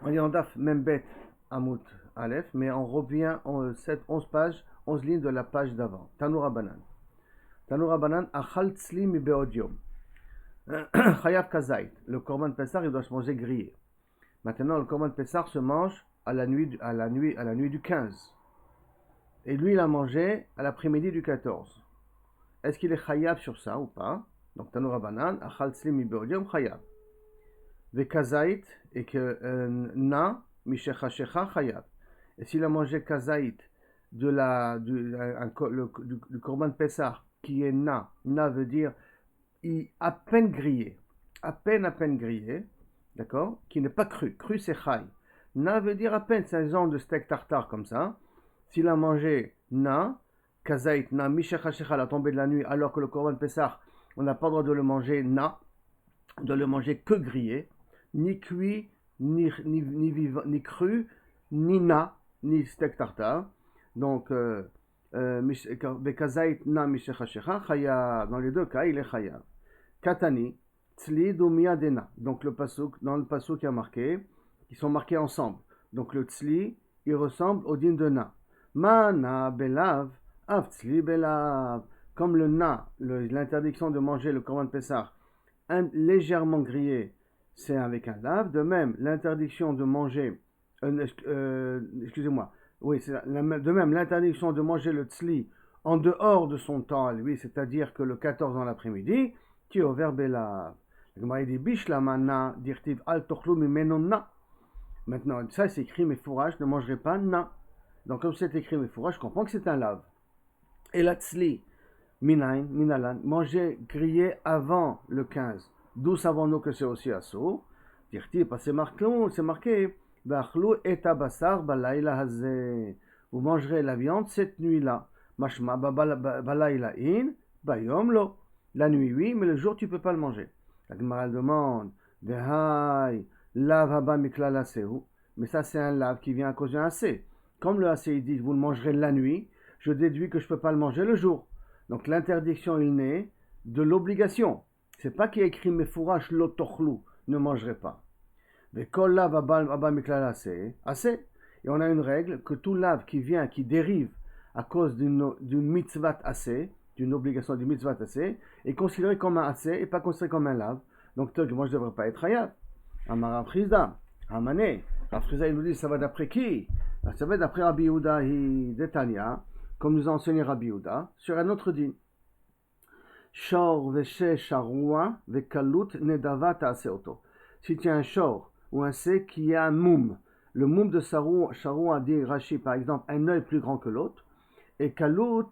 On est en Daf Membet Amout Aleph, mais on revient en 11 pages, 11 lignes de la page d'avant. Tanoura Banan. Tanoura Banan, Achal Tzli mi Beodium. Chayav Kazait. Le Korban Pessar, il doit se manger grillé. Maintenant, le Korban Pessar se mange à la nuit du 15. Et lui, il a mangé à l'après-midi du 14. Est-ce qu'il est Chayav sur ça ou pas? Donc, Tanoura Banan, Achal Tzli mi Beodium, Chayav. Kazait et que na mishecha chayav. Et s'il a mangé kazait de du korban Pessah qui est na veut dire à peine grillé, à peine grillé, d'accord, qui n'est pas cru. Cru c'est chay. Na veut dire à peine, c'est un genre de steak tartare comme ça. S'il a mangé na, kazait na mishecha la tombée de la nuit, alors que le korban Pessah, on n'a pas le droit de le manger na, de le manger que grillé, ni cuit, ni cru, ni na, ni steak tartare. Donc, bekazait na mishechashecha, chaya, dans les deux cas, il est chaya. Katani, tzli dumia dena. Donc, dans le pasuk qui a marqué, ils sont marqués ensemble. Donc, le tzli, il ressemble au din de na. Mana belav, av tzli belav. Comme le na, l'interdiction de manger le korban Pessah, légèrement grillé, c'est avec un lave. De même, l'interdiction de manger, excusez-moi, oui, de même, l'interdiction de manger le tzli en dehors de son temps à lui, c'est-à-dire que le 14 dans l'après-midi, qui est au verbe lave. La dit Bishlamana, dirtiv al tochlu mimeno na. Maintenant, ça c'est écrit, mes fourrages ne mangerai pas na. Donc, comme c'est écrit, mes fourrages, je comprends que c'est un lave. Et la tzli, minalan, manger grillé avant le 15. D'où savons-nous que c'est aussi assourd? Dirti, parce que c'est marqué, Bachlou et abassar balayla hazé. Vous mangerez la viande cette nuit-là. Mashma balayla in, bayom lo. La nuit, oui, mais le jour, tu ne peux pas le manger. La Gemara demande, Vehai, lav haba miklala sehu. Mais ça, c'est un lave qui vient à cause d'un assez. Comme le assez, il dit, vous le mangerez la nuit, je déduis que je ne peux pas le manger le jour. Donc l'interdiction, il naît de l'obligation. C'est pas qu'il y a écrit mes fourrages l'otochlou, ne mangerai pas. Mais kol lav abba miklala c'est assez. Et on a une règle que tout lave qui vient, qui dérive à cause d'une mitzvah assez, d'une obligation du mitzvah assez, est considéré comme un assez et pas considéré comme un lave. Donc moi je ne devrais pas être hayat. Amara Frizda, Amane. Frizda il nous dit ça va d'après qui? Ça va d'après Rabbi Yehuda d'Etania, comme nous a enseigné Rabbi Yehuda, sur un autre din. Shor veshe sharoua vekalut nedava ta'aseoto. Si tu as un shor ou un sé qui a un moum, le moum de sharoua dit Rashi par exemple un œil plus grand que l'autre, et kalut,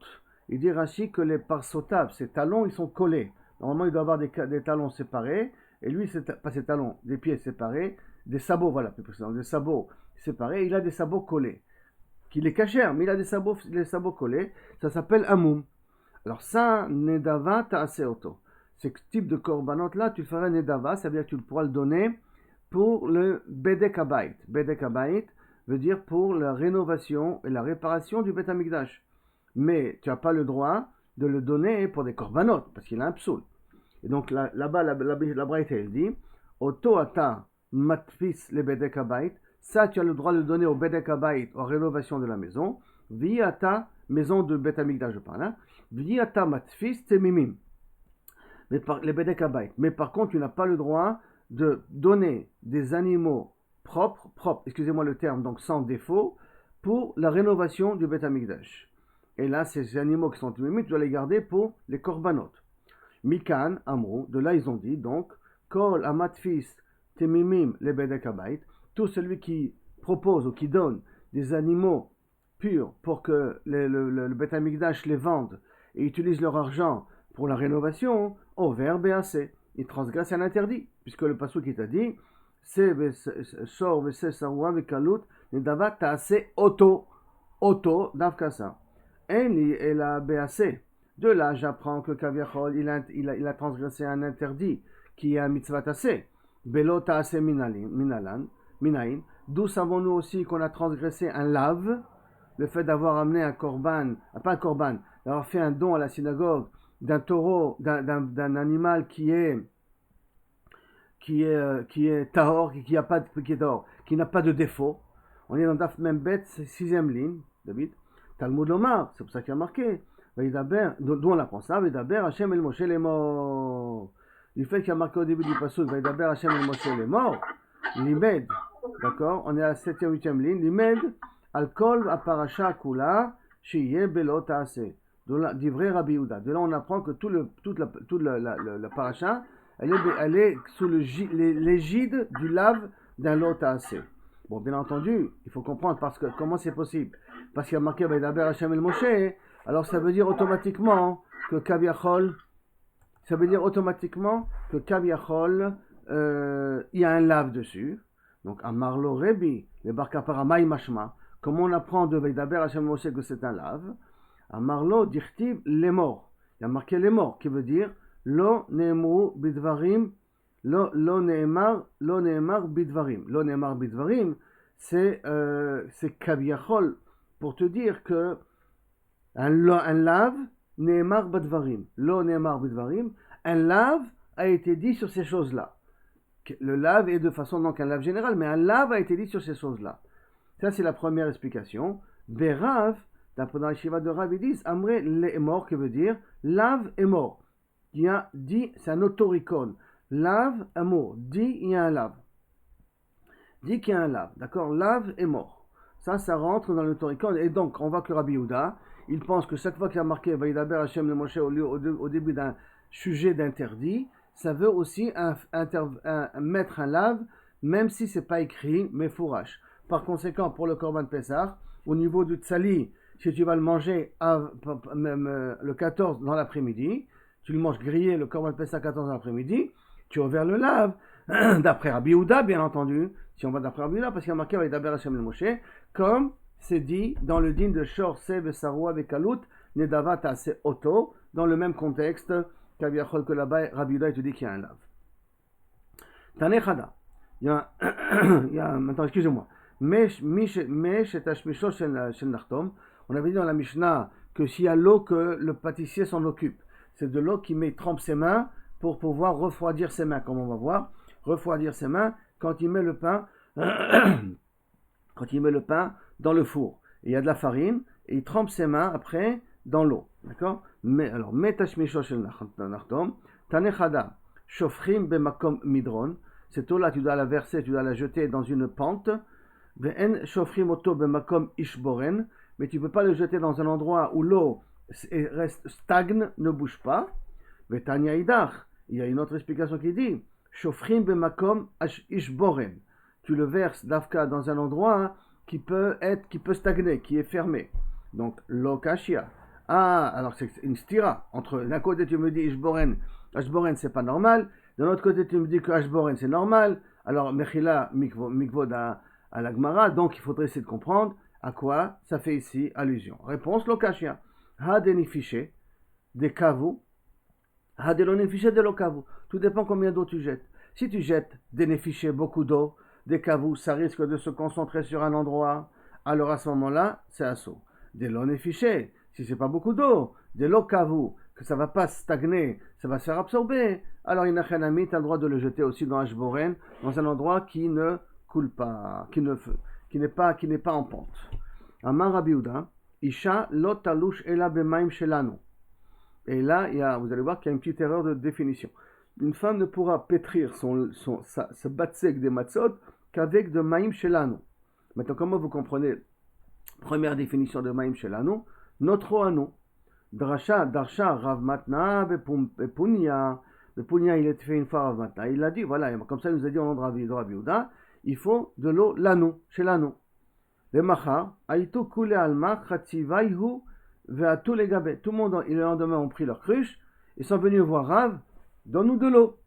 il dit Rashi que les parsotables, ses talons, ils sont collés. Normalement, il doit avoir des talons séparés, et lui, pas ses talons, des pieds séparés, des sabots, voilà, plus précisément, des sabots séparés, il a des sabots collés. Qu'il est cachère, mais il a des sabots collés, ça s'appelle un moum. Alors ça, nedava ta'aseoto. Ce type de korbanot là, tu ferais nedava, ça veut dire que tu pourras le donner pour le bedek habayit. Bedek habayit veut dire pour la rénovation et la réparation du Bet Hamikdash. Mais tu n'as pas le droit de le donner pour des korbanot, parce qu'il a un psoul. Et donc là-bas, la Braïta, elle dit, Oto ata matfis le bedek habayit, ça tu as le droit de le donner au bedek habayit, aux rénovations de la maison, viata, maison de Bet Hamikdash, je parle, hein, viata matfis temimim, les bedek habayit. Mais par contre, tu n'as pas le droit de donner des animaux propres, excusez-moi le terme, donc sans défaut, pour la rénovation du Bet Hamikdash. Et là, ces animaux qui sont temimim, tu dois les garder pour les korbanot. Mikan, Amrou, de là ils ont dit donc, Kol amatfis temimim le bedek habayit, tout celui qui propose ou qui donne des animaux purs pour que le Bet Hamikdash les vende et utilise leur argent pour la rénovation, au verbe assez. Il transgresse un interdit, puisque le passage qui t'a dit, c'est sor vese sarwa vekalut nedava taase auto davkasa. En li ela bease. De là, j'apprends que Kaviachol, il a transgressé un interdit qui est un mitzvah tassé. Belo tassé minain. D'où savons-nous aussi qu'on a transgressé un lave, le fait d'avoir amené un korban, pas un korban, d'avoir fait un don à la synagogue d'un taureau, d'un animal qui qui est tahor, qui a pas de, qui est tahor, qui n'a pas de défaut. On est dans Daf Membet, 6e ligne, David. Talmud Lomar, c'est pour ça qu'il y a marqué. D'où on apprend ça? Vaidaber Hashem el Moshe les morts. Du fait qu'il y a marqué au début du passage, Vaidaber Hashem el Moshe les morts, l'imed, d'accord? On est à la 7e, 8e ligne, l'imed, al kol aparasha kula, shiye belot ase. D'ivrei Rabbi Yehuda. De là, on apprend que toute la paracha, elle est sous l'égide du lave d'un lot assez. Bon, bien entendu, il faut comprendre parce que comment c'est possible. Parce qu'il y a marqué Vaidaber Hashem el Moshe, alors ça veut dire automatiquement que Kaviachol, il y a un lave dessus. Donc, à Marlo Rebi, les Barkapara Maï Mashma, comme on apprend de Vaidaber Hashem el Moshe que c'est un lave. À Marlo, dirtiv les morts. Il y a marqué les morts, qui veut dire Lo neemru bidvarim, lo neemar bidvarim. Lo neemar bidvarim, c'est kaviachol, pour te dire que un lave, neemar bidvarim. Lo neemar bidvarim, un lave a été dit sur ces choses-là. Le lave est de façon, donc un lave général, mais un lave a été dit sur ces choses-là. Ça, c'est la première explication. Berav, dans la Shiva de Rav, ils disent Amré le est mort, qui veut dire lave est mort. Il y a dit, c'est un autoricone. Lave est mort. Dit, il y a un lave. Dit qu'il y a un lave. D'accord? Lave est mort. Ça rentre dans l'autoricone. Et donc, on voit que Rabbi Yehuda, il pense que chaque fois qu'il y a marqué Vaidaber Hashem le Moshe au début d'un sujet d'interdit, ça veut aussi mettre un lave, même si ce n'est pas écrit, mais fourrache. Par conséquent, pour le Korban Pessah, au niveau du Tzali, si tu vas le manger le 14 dans l'après-midi, tu le manges grillé le Korban Pessah 14 dans l'après-midi, tu as ouvert le lave, d'après Rabbi Yehuda, bien entendu, si on va d'après Rabbi Yehuda, parce qu'il y a marqué Vaidaber Hashem le Moshe, comme c'est dit dans le din de Shor Sev Sarua Vekalut, Nedavat Ase Oto, dans le même contexte, qu'Aviachol que là-bas, Rabbi Yehuda, il te dit qu'il y a un lave. Tanechada, il y a, maintenant, excusez-moi, on avait dit dans la Mishnah que s'il y a l'eau que le pâtissier s'en occupe, c'est de l'eau qui trempe ses mains pour pouvoir refroidir ses mains, comme on va voir, refroidir ses mains quand il met le pain, dans le four. Et il y a de la farine et il trempe ses mains après dans l'eau, d'accord? Mais alors, metashmisho shel nachtom, tanechada, shofrim bemakom midron, cette eau-là tu dois la verser, tu dois la jeter dans une pente. Ve'en shofrim oto bemakom ishboren, mais tu ne peux pas le jeter dans un endroit où l'eau reste stagne, ne bouge pas. Ve'tanya idach, il y a une autre explication qui dit shofrim bemakom ishboren, tu le verses d'Afka dans un endroit qui peut stagner, qui est fermé. Donc lokashia. Ah, alors c'est une stira. D'un côté tu me dis ishboren c'est pas normal, de l'autre côté tu me dis que ashboren c'est normal. Alors mechila mikvod à la Gemara, donc il faudrait essayer de comprendre à quoi ça fait ici allusion. Réponse lokashia. Ha denifiché de kavu, ha delonifiché de lokavu. Tout dépend combien d'eau tu jettes. Si tu jettes denifiché beaucoup d'eau, des kavu, ça risque de se concentrer sur un endroit. Alors à ce moment-là, c'est assaut. Des lonefiché, si c'est pas beaucoup d'eau, des lokavu, que ça va pas stagner, ça va se faire absorber. Alors inachanami, tu as le droit de le jeter aussi dans Ashboren, dans un endroit qui ne coule pas, qui n'est pas en pente. Amar Rabbi Yehuda, Isha lo talush ela bemaim shelanu. Et là, vous allez voir qu'il y a une petite erreur de définition. Une femme ne pourra pétrir sa batsek des matzot qu'avec de maim shelanu. Maintenant, comment vous comprenez? Première définition de maim shelanu, notre anu. Darsha, Rav Matna, Bepunia. Bepunia, il a fait une fois Rav Matna. Il a dit, voilà, comme ça, il nous a dit au nom de Rabbi Yehuda, il faut de l'eau l'anu, chez l'anu. Le machar, Aïtou Kule Alma, Khatsivaihu, Veatu Legabe. Tout le monde, le lendemain, ont pris leur cruche, ils sont venus voir Rav, donne-nous de l'eau.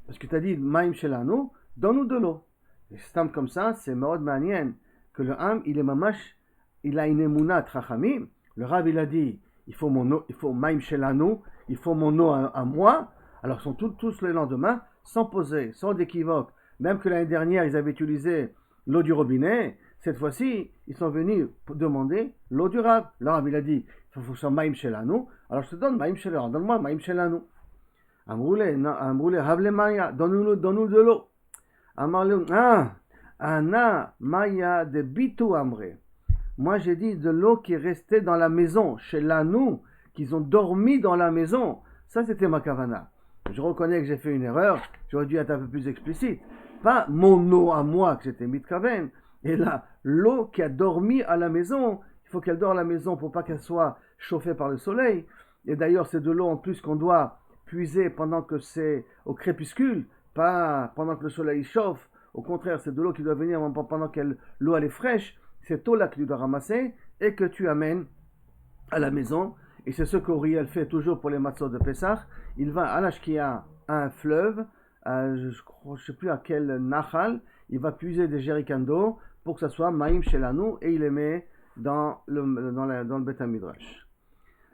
Parce que tu as dit, Maïm chez l'anu, donne-nous de l'eau. Et c'est comme ça, c'est Maod Manien, que le Ham, il est mamash, il a une émouna trachamim. Le Rav, il a dit, il faut mon eau, il faut Maïm Shelanu, il faut mon eau à moi. Alors ils sont tous le lendemain, sans poser, sans équivoque. Même que l'année dernière, ils avaient utilisé l'eau du robinet. Cette fois-ci, ils sont venus pour demander l'eau du Rav. Le Rav, il a dit, il faut que ce soit Maïm Shelanu. Alors je te donne Maïm Shelanu, donne-moi Maïm Shelanu. Amroule, Havle Maya, donne-nous de l'eau. Amarle, Ana, Maya de Bitu Amre. Moi, j'ai dit de l'eau qui est restée dans la maison, chez l'Anou, qu'ils ont dormi dans la maison. Ça, c'était ma kavana. Je reconnais que j'ai fait une erreur. J'aurais dû être un peu plus explicite. Pas mon eau à moi que j'étais mitkaven. Et là, l'eau qui a dormi à la maison, il faut qu'elle dort à la maison pour pas qu'elle soit chauffée par le soleil. Et d'ailleurs, c'est de l'eau en plus qu'on doit puiser pendant que c'est au crépuscule, pas pendant que le soleil chauffe. Au contraire, c'est de l'eau qui doit venir pendant que l'eau elle est fraîche. C'est eau là que tu dois ramasser et que tu amènes à la maison. Et c'est ce qu'Auriel fait toujours pour les matzot de Pessah. Il va à l'Ashkia, à un fleuve, je ne sais plus à quel Nahal, il va puiser des jerrycans d'eau pour que ça soit Maïm Shelanu et il les met dans le Beth HaMidrash.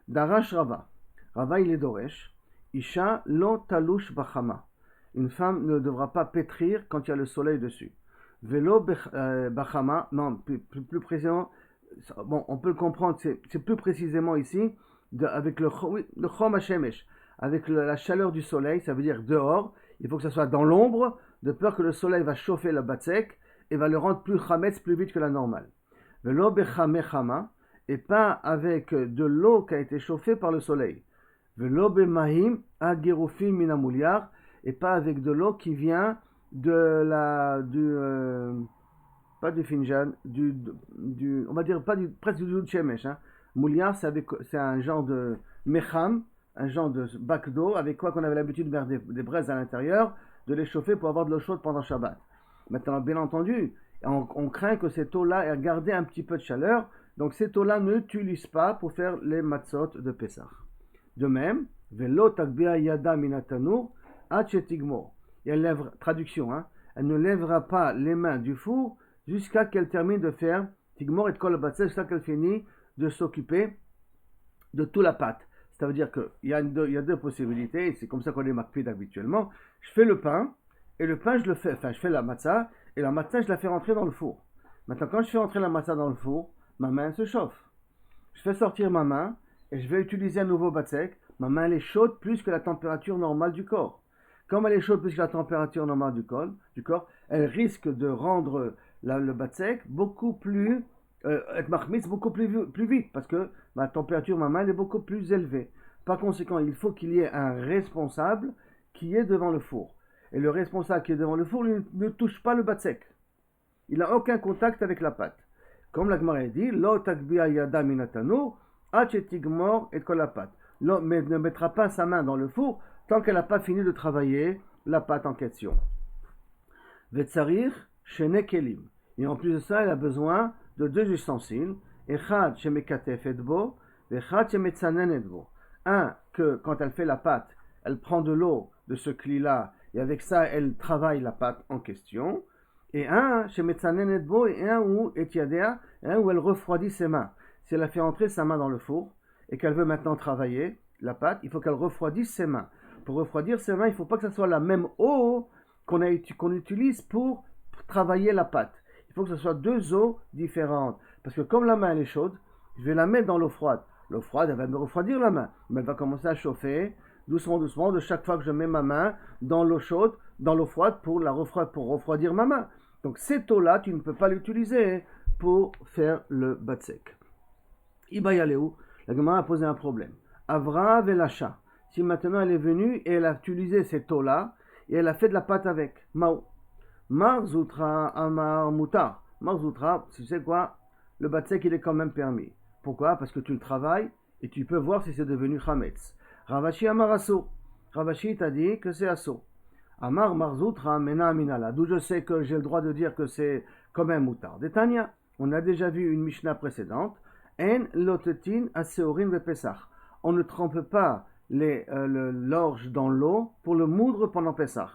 Darash Rava. Rava il est Doresh. Isha lo talush bachama. Une femme ne devra pas pétrir quand il y a le soleil dessus. Velo bachama, non, plus précisément, bon, on peut le comprendre, c'est plus précisément ici, avec le chom hashemesh, avec la chaleur du soleil, ça veut dire dehors, il faut que ça soit dans l'ombre, de peur que le soleil va chauffer le batzek et va le rendre plus chametz, plus vite que la normale. Velo bechamechama, et pas avec de l'eau qui a été chauffée par le soleil. Velo bemahim agerufim minamouliar, et pas avec de l'eau qui vient pas du finjan, on va dire presque du shemesh. Hein. Mouliar, c'est un genre de mecham, un genre de bac d'eau, avec quoi qu'on avait l'habitude de mettre des braises à l'intérieur, de les chauffer pour avoir de l'eau chaude pendant Shabbat. Maintenant, bien entendu, on craint que cette eau-là ait gardé un petit peu de chaleur, donc cette eau-là ne l'utilise pas pour faire les matzot de Pessah. De même, velo tagbia yada minatanur, achetigmo. Et elle lèvera, traduction, hein, elle ne lèvera pas les mains du four jusqu'à qu'elle termine de faire tigmor et kol batzeh, jusqu'à qu'elle finit de s'occuper de toute la pâte. Ça veut dire qu'il y a deux possibilités, et c'est comme ça qu'on est makpid habituellement. Je fais le pain, et le pain, je fais la matzah, et la matzah, je la fais rentrer dans le four. Maintenant, quand je fais rentrer la matzah dans le four, ma main se chauffe. Je fais sortir ma main, et je vais utiliser un nouveau batzek. Ma main, elle est chaude plus que la température normale du corps. Comme elle est chaude plus que la température normale du corps, elle risque de rendre le batzek beaucoup plus, beaucoup plus vite, parce que ma température, ma main, elle est beaucoup plus élevée. Par conséquent, il faut qu'il y ait un responsable qui est devant le four. Et le responsable qui est devant le four ne touche pas le batzek. Il n'a aucun contact avec la pâte. Comme la Gemara dit, lo takbia yada minatanur, achetigmor et kol la pâte. Mais ne mettra pas sa main dans le four tant qu'elle n'a pas fini de travailler la pâte en question. Vetzarir shene kelim. Et en plus de ça, elle a besoin de deux ustensiles. Echad shemekatef etbo, echad shemetzanen etbo. Un, que quand elle fait la pâte, elle prend de l'eau de ce cli-là, et avec ça, elle travaille la pâte en question. Et un, shemetzanen etbo, et un où etiadea, et un où elle refroidit ses mains. Si elle a fait entrer sa main dans le four, et qu'elle veut maintenant travailler la pâte, il faut qu'elle refroidisse ses mains. Pour refroidir ses mains, il ne faut pas que ce soit la même eau qu'on utilise pour travailler la pâte. Il faut que ce soit deux eaux différentes. Parce que comme la main elle est chaude, je vais la mettre dans l'eau froide. L'eau froide, elle va me refroidir la main. Mais elle va commencer à chauffer doucement, doucement, de chaque fois que je mets ma main dans l'eau chaude, dans l'eau froide pour refroidir ma main. Donc cette eau-là, tu ne peux pas l'utiliser pour faire le batzek. Ibayaleu, la Gemara a posé un problème. Avra velacha. Si maintenant elle est venue et elle a utilisé cette eau-là, et elle a fait de la pâte avec. Mao. Marzoutra amar mutar. Marzoutra, tu sais quoi? Le batzek, il est quand même permis. Pourquoi? Parce que tu le travailles et tu peux voir si c'est devenu chametz. Ravashi amar asso. Ravashi t'a dit que c'est asso. Amar marzoutra mena minala. D'où je sais que j'ai le droit de dire que c'est quand même mutar. Détania, on a déjà vu une Mishnah précédente. En lotetin aseorin ve pesach. On ne trempe pas l'orge dans l'eau pour le moudre pendant Pessah.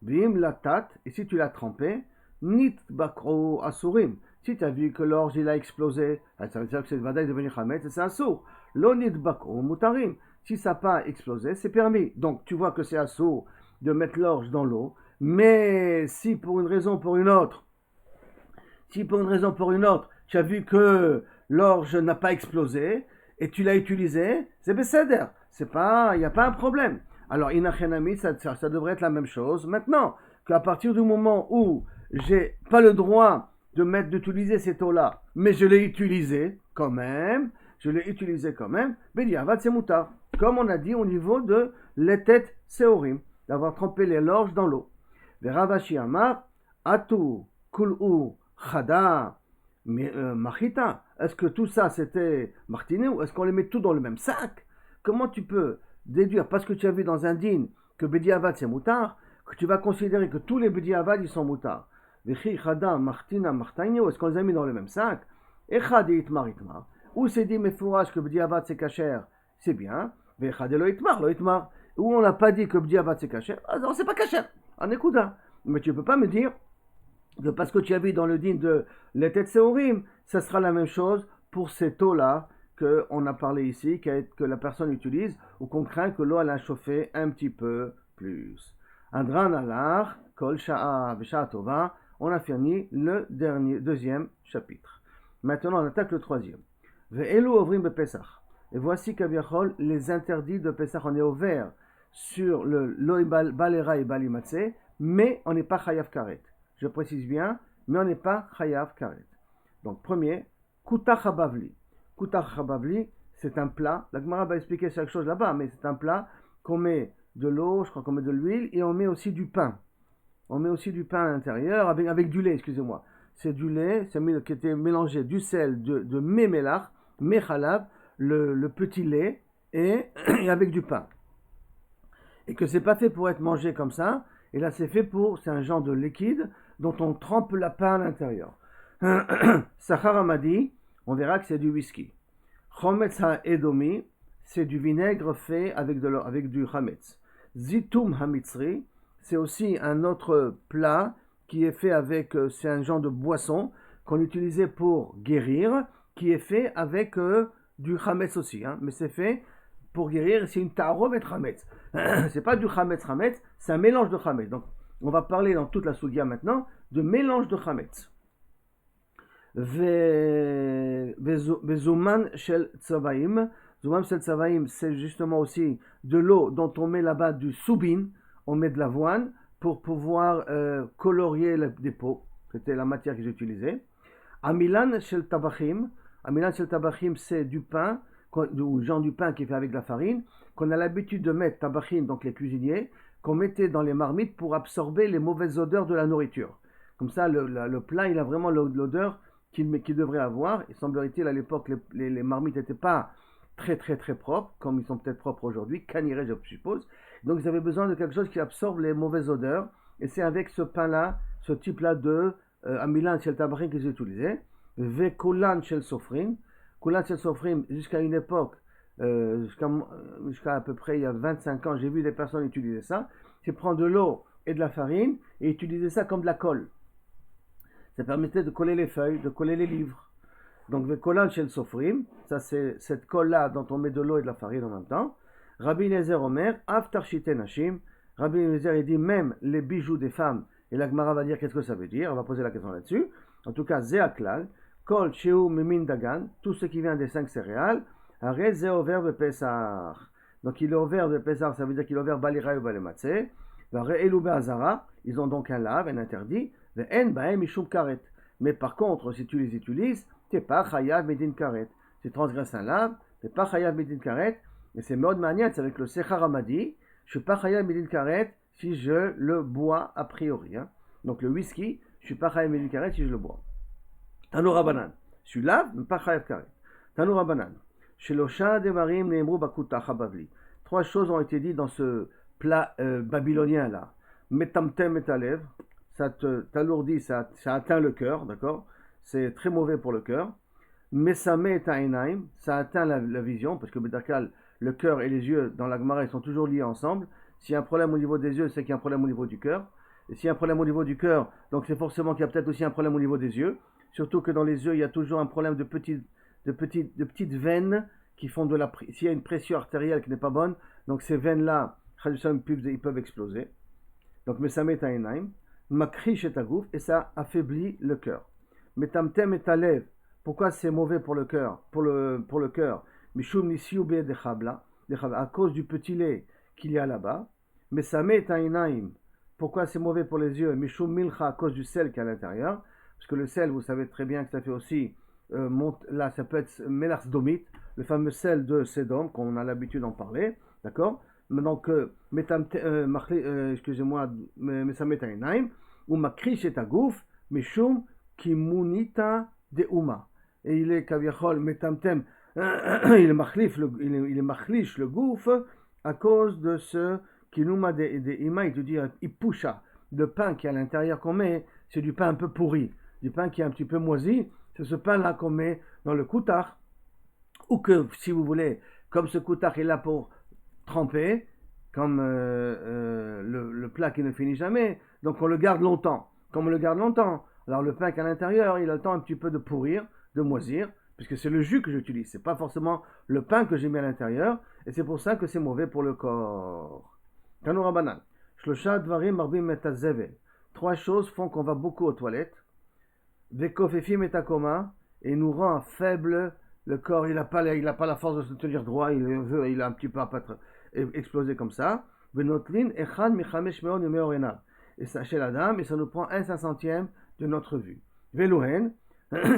Vim la tat, et si tu l'as trempé, nit bakro asurim. Si tu as vu que l'orge il a explosé, ça veut dire que c'est vadaï devenu chametz, c'est un sourd. Lo nit bakro mutarim. Si ça n'a pas explosé, c'est permis. Donc tu vois que c'est un sourd de mettre l'orge dans l'eau, mais si pour une raison ou pour une autre, tu as vu que l'orge n'a pas explosé, et tu l'as utilisé, c'est besséder. Il n'y a pas un problème. Alors, inachenami, ça devrait être la même chose. Maintenant, qu'à partir du moment où j'ai pas le droit d'utiliser cette eau-là, mais je l'ai utilisé quand même, Bediavad c'est moutar. Comme on a dit au niveau de l'etet seorim, d'avoir trempé les lorges dans l'eau. Ravashi Amar, Atu, Kul'u, Chada, Machita. Est-ce que tout ça c'était martiné ou est-ce qu'on les met tout dans le même sac? Comment tu peux déduire, parce que tu as vu dans un din que Bediavad c'est moutar, que tu vas considérer que tous les Bediavad ils sont moutards? Vechi, Chada, Martina, Martaino, est-ce qu'on les a mis dans le même sac? Echad et Itmar, Itmar. Ou c'est dit, mais fourrage que Bdiavad c'est kacher, c'est bien. Vechad et lo Itmar. Ou on n'a pas dit que Bdiavad c'est kacher, ah non, c'est pas kacher. En écoutant. Mais tu ne peux pas me dire que parce que tu as vu dans le din de l'etet seorim, ça sera la même chose pour cette eau-là qu'on a parlé ici, que la personne utilise, ou qu'on craint que l'eau elle a chauffé un petit peu plus. Adran alar, kol sha'a v'sha'a tova, on a fini le deuxième chapitre. Maintenant on attaque le troisième. Ve'elu ovrim bePesach. Et voici Kaviachol les interdits de Pesach. On est ouvert sur le loy balera et balimatse, mais on n'est pas chayav karet. Je précise bien, mais on n'est pas chayav karet. Donc premier, kutach habavli. Kutach habavli, c'est un plat. La Gemara va expliquer chaque chose là-bas, mais c'est un plat qu'on met de l'eau, je crois qu'on met de l'huile, et on met aussi du pain. On met aussi du pain à l'intérieur, avec du lait, excusez-moi. C'est du lait, qui était mélangé du sel, de mémelach, méchalav, le petit lait, et avec du pain. Et que c'est pas fait pour être mangé comme ça, et là c'est un genre de liquide dont on trempe la pain à l'intérieur. Sachar Amadi, on verra que c'est du whisky. Chometz ha-edomi, c'est du vinaigre fait avec du chametz. Zitum ha-mitzri, c'est aussi un autre plat qui est fait avec, c'est un genre de boisson qu'on utilisait pour guérir, qui est fait avec du chametz aussi, hein, mais c'est fait pour guérir, c'est une ta'arov et chametz. C'est pas du chametz, c'est un mélange de chametz. Donc, on va parler dans toute la soudia maintenant de mélange de chametz. Vezuman shel tzavaim. Zuman shel tzavaim, c'est justement aussi de l'eau dont on met là-bas du soubin, on met de l'avoine pour pouvoir colorier des pots. C'était la matière qu'ils utilisaient. Amilan shel tabachim. Amilan shel tabachim, c'est du pain, ou genre du pain qui est fait avec de la farine, qu'on a l'habitude de mettre, tabachim, donc les cuisiniers, qu'on mettait dans les marmites pour absorber les mauvaises odeurs de la nourriture. Comme ça, le plat, il a vraiment l'odeur qu'il devrait avoir. Il semblerait-il, à l'époque, les marmites n'étaient pas très très très propres, comme ils sont peut-être propres aujourd'hui, canirés, je suppose. Donc, ils avaient besoin de quelque chose qui absorbe les mauvaises odeurs. Et c'est avec ce pain-là, ce type-là de amilan shel tabachim qu'ils utilisaient. Vekulan shel sofrim. Kulan shel sofrim, jusqu'à une époque, jusqu'à à peu près il y a 25 ans, j'ai vu des personnes utiliser ça. C'est prendre de l'eau et de la farine et utiliser ça comme de la colle. Ça permettait de coller les feuilles, de coller les livres. Donc, Vekolan shel sofrim, ça c'est cette colle-là dont on met de l'eau et de la farine en même temps. Rabbi Eliezer Omer, Av tarshite nashim. Rabbi Eliezer, il dit même les bijoux des femmes. Et la Gemara va dire qu'est-ce que ça veut dire. On va poser la question là-dessus. En tout cas, Zeaklal, Kol sheu mimin dagan, tout ce qui vient des 5 céréales. Arrête ze over de Pesach. Donc, il est ouvert de Pesach, ça veut dire qu'il est ouvert balira ou balematse. Elu be'azara, ils ont donc un lave, un interdit. Mais par contre, si tu les utilises, tu n'es pas chayav medin karet. Tu transgresses un lave, tu n'es pas chayav medin karet. Et c'est mode maniette, c'est avec le sechar amadi. Je ne suis pas chayav medin karet si je le bois a priori. Hein. Donc le whisky, je ne suis pas chayav medin karet si je le bois. Tanoura banan. Je suis lave, mais pas chayav karet. Tanoura banan. Shelosha devarim neemru bakutach habavli. 3 choses ont été dites dans ce plat babylonien là. Metamtem et alev. Ça t'alourdit, ça atteint le cœur, d'accord? C'est très mauvais pour le cœur. Mesame et ta'inaim, ça atteint la vision, parce que Bédakal, le cœur et les yeux, dans la Gemara, ils sont toujours liés ensemble. S'il y a un problème au niveau des yeux, c'est qu'il y a un problème au niveau du cœur. Et s'il y a un problème au niveau du cœur, donc c'est forcément qu'il y a peut-être aussi un problème au niveau des yeux. Surtout que dans les yeux, il y a toujours un problème de petites veines qui font de la... S'il y a une pression artérielle qui n'est pas bonne, donc ces veines-là, ils peuvent exploser. Donc Mesame et ta'inaim. Makrish et tagouf, et ça affaiblit le cœur. Metamtem et talev, pourquoi c'est mauvais pour le cœur, pour le cœur? Mishum nisiube de chabla, à cause du petit lait qu'il y a là-bas. Mesame et tainaim, Pourquoi c'est mauvais pour les yeux? Mishum milcha, à cause du sel qui est à l'intérieur. Parce que le sel, vous savez très bien que ça fait aussi, là, ça peut être melars domite, le fameux sel de Sédom, qu'on a l'habitude d'en parler, d'accord? Donc, excusez-moi, mais ça met un naim, ou makrish et agouf, mishum kimunita de uma. Et il est kaviachol metamtem, il est machlish le gouf à cause de ce kinuma de ima, il te dit ipusha, le pain qui est à l'intérieur qu'on met, c'est du pain un peu pourri, du pain qui est un petit peu moisi, c'est ce pain-là qu'on met dans le koutach, ou que, si vous voulez, comme ce koutach est là pour tremper, comme le plat qui ne finit jamais, donc on le garde longtemps. Comme on le garde longtemps, alors le pain qui est à l'intérieur, il a le temps un petit peu de pourrir, de moisir, puisque c'est le jus que j'utilise, c'est pas forcément le pain que j'ai mis à l'intérieur, et c'est pour ça que c'est mauvais pour le corps. Tano Rabbanan, Shlosha Dvarim Marbim Metazevel. 3 choses font qu'on va beaucoup aux toilettes. Vekofefim Metakoma, et nous rend faible le corps, il n'a pas la force de se tenir droit, il a un petit peu à pas exploser comme ça. Venotlin Echad Michamesh Meon Meorena. Et ça chez la dame, et ça nous prend 1/500 de notre vue. Velouhen,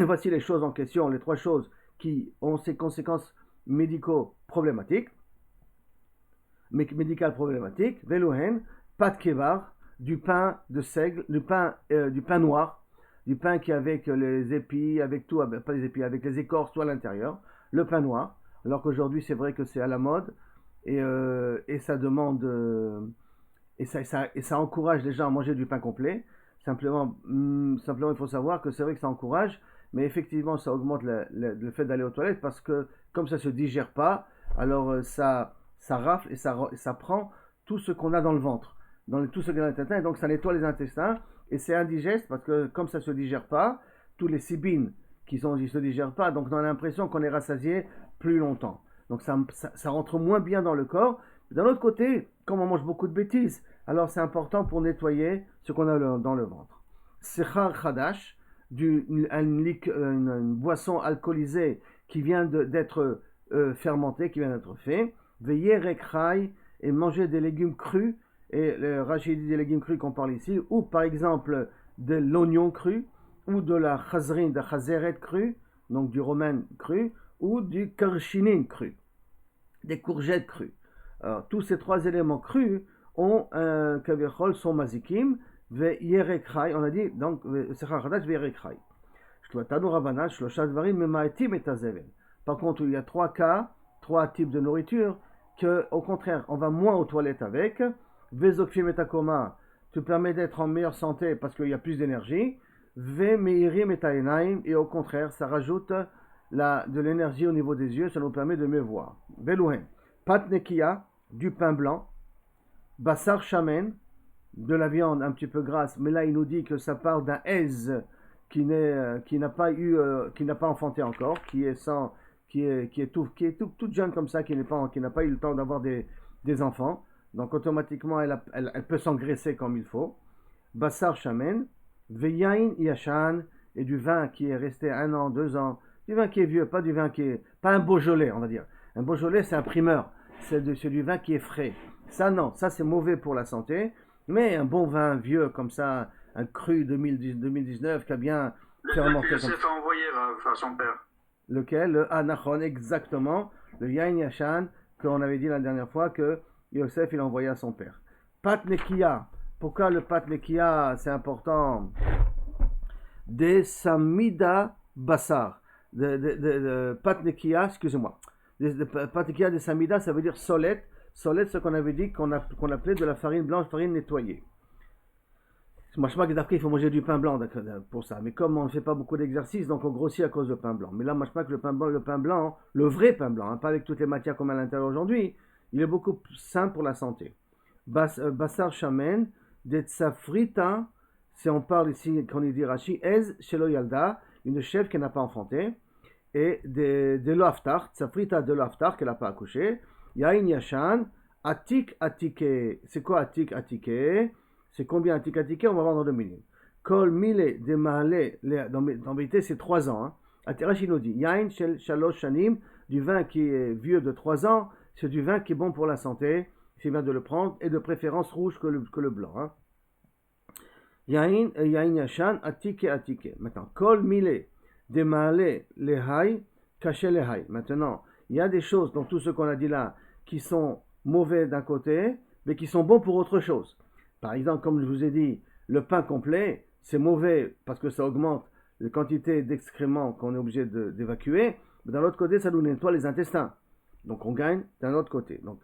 voici les choses en question, les 3 choses qui ont ces conséquences médicales problématiques. Velouhen, pat kevar, du pain de seigle, du pain noir, du pain qui est avec les épis, avec tout, pas les épis, avec les écorces, tout à l'intérieur, le pain noir, alors qu'aujourd'hui c'est vrai que c'est à la mode, et ça demande, et ça encourage les gens à manger du pain complet. Simplement, il faut savoir que c'est vrai que ça encourage, mais effectivement ça augmente le fait d'aller aux toilettes, parce que comme ça ne se digère pas, alors ça rafle et ça prend tout ce qu'on a dans le ventre, tout ce qu'on a dans l'intestin, et donc ça nettoie les intestins, et c'est indigeste, parce que comme ça ne se digère pas, tous les sibines ils ne se digèrent pas, donc on a l'impression qu'on est rassasié plus longtemps. Donc ça rentre moins bien dans le corps. D'un autre côté, comme on mange beaucoup de bêtises, alors c'est important pour nettoyer ce qu'on a dans le ventre. Sechar Khadash, une boisson alcoolisée qui vient d'être fermentée, qui vient d'être fait. Veiller rekhaï, et manger des légumes crus, et le Rashi dit des légumes crus qu'on parle ici, ou par exemple de l'oignon cru, ou de la chazrin, de chazeret cru, donc du romain cru, ou du karchinin cru, des courgettes crues. Alors, tous ces 3 éléments crus ont un kavichol, sont mazikim, ve yerekrai, on a dit, donc, sechar chadash ve yerekrai. Par contre, il y a 3 cas, 3 types de nourriture, que, au contraire, on va moins aux toilettes avec. Vezokfim etakoma, te permet d'être en meilleure santé parce qu'il y a plus d'énergie. Ve meirim etaenaim, et au contraire, ça rajoute de l'énergie au niveau des yeux, ça nous permet de mieux voir. Velouhen, pat nekia, du pain blanc. Bassar shamen, de la viande un petit peu grasse, mais là il nous dit que ça parle d'un ez qui n'a pas enfanté encore, qui est toute jeune comme ça, qui n'a pas eu le temps d'avoir des enfants, donc automatiquement elle peut s'engraisser comme il faut. Bassar shamen, veyain yashan, et du vin qui est resté 1 an, 2 ans, du vin qui est vieux, pas un Beaujolais, on va dire. Un Beaujolais, c'est un primeur, c'est du vin qui est frais. Ça non, ça c'est mauvais pour la santé, mais un bon vin vieux comme ça, un cru 2019 qui a bien fermenté. Lequel s'est fait envoyer à son père. Lequel? Le Anachon, exactement. Le Yain Yashan, qu'on avait dit la dernière fois que Yosef il a envoyé à son père. Pat Nekia. Pourquoi le Pat Nekia c'est important? Des Samida Bassar. Pat Nekia, excusez-moi. Pat Nekia de Samida, ça veut dire solette. Solette, ce qu'on avait dit qu'on appelait de la farine blanche, farine nettoyée. Moi, je sais pas qu'après, il faut manger du pain blanc pour ça. Mais comme on ne fait pas beaucoup d'exercices, donc on grossit à cause du pain blanc. Mais là, moi, je sais pas que le pain blanc, le vrai pain blanc, hein, pas avec toutes les matières qu'on met à l'intérieur aujourd'hui, il est beaucoup sain pour la santé. Bassar shamen, de tsafrita, si on parle ici, quand il dit Rashi, ez shelo yalda, une chèvre qui n'a pas enfanté, et de l'aftar, tsafrita de l'aftar, qu'elle n'a pas accouché, yain yashan, atik atike. C'est quoi atik atike? C'est combien atik atike? On va voir dans 2 minutes. Kol mile de maale, en vérité c'est 3 ans. Rashi nous dit, yain shel shalosh shanim, du vin qui est vieux de 3 ans, c'est du vin qui est bon pour la santé, c'est bien de le prendre, et de préférence rouge que le blanc. Yain et yain yashan, atike atike. Maintenant, kol mile, demale lehai, caché lehai. Maintenant, il y a des choses dans tout ce qu'on a dit là qui sont mauvais d'un côté, mais qui sont bons pour autre chose. Par exemple, comme je vous ai dit, le pain complet, c'est mauvais parce que ça augmente la quantité d'excréments qu'on est obligé d'évacuer, mais d'un autre côté, ça nous nettoie les intestins. Donc on gagne d'un autre côté. Donc,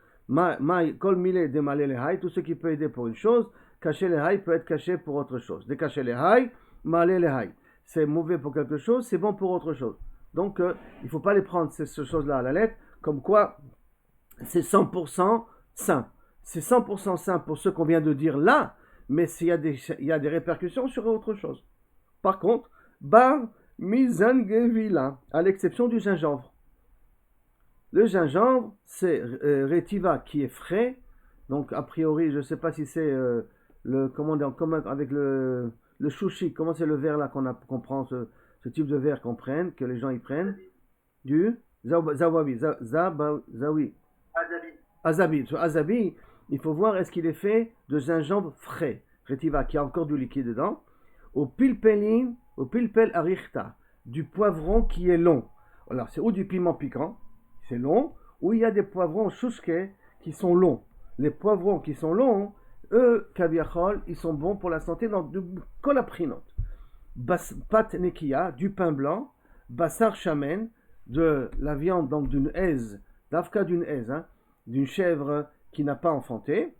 kol mile demale lehai, tout ce qui peut aider pour une chose, cacher les haïs peut être caché pour autre chose. Décacher les haïs, maler les haïs. C'est mauvais pour quelque chose, c'est bon pour autre chose. Donc, il ne faut pas les prendre, ces choses-là, à la lettre, comme quoi c'est 100% sain. C'est 100% sain pour ce qu'on vient de dire là, mais il y a des répercussions sur autre chose. Par contre, bar mizangevila, à l'exception du gingembre. Le gingembre, c'est rétiva qui est frais. Donc, a priori, je ne sais pas si c'est comment avec le chouchi, comment c'est le verre là qu'on prend, ce type de verre qu'on prenne, que les gens y prennent. Du zawabi, zawi. Azabi. Sur azabi, il faut voir est-ce qu'il est fait de gingembre frais, rétiva, qui a encore du liquide dedans. Au pilpel arichta, du poivron qui est long. Alors, c'est ou du piment piquant, c'est long, ou il y a des poivrons chouchkés qui sont longs. Les poivrons qui sont longs, eux, kaviachol, ils sont bons pour la santé dans du kolaprinot. Pat nekia, du pain blanc, basar shamen, de la viande donc d'une aise, d'afka d'une aise, hein, d'une chèvre qui n'a pas enfanté,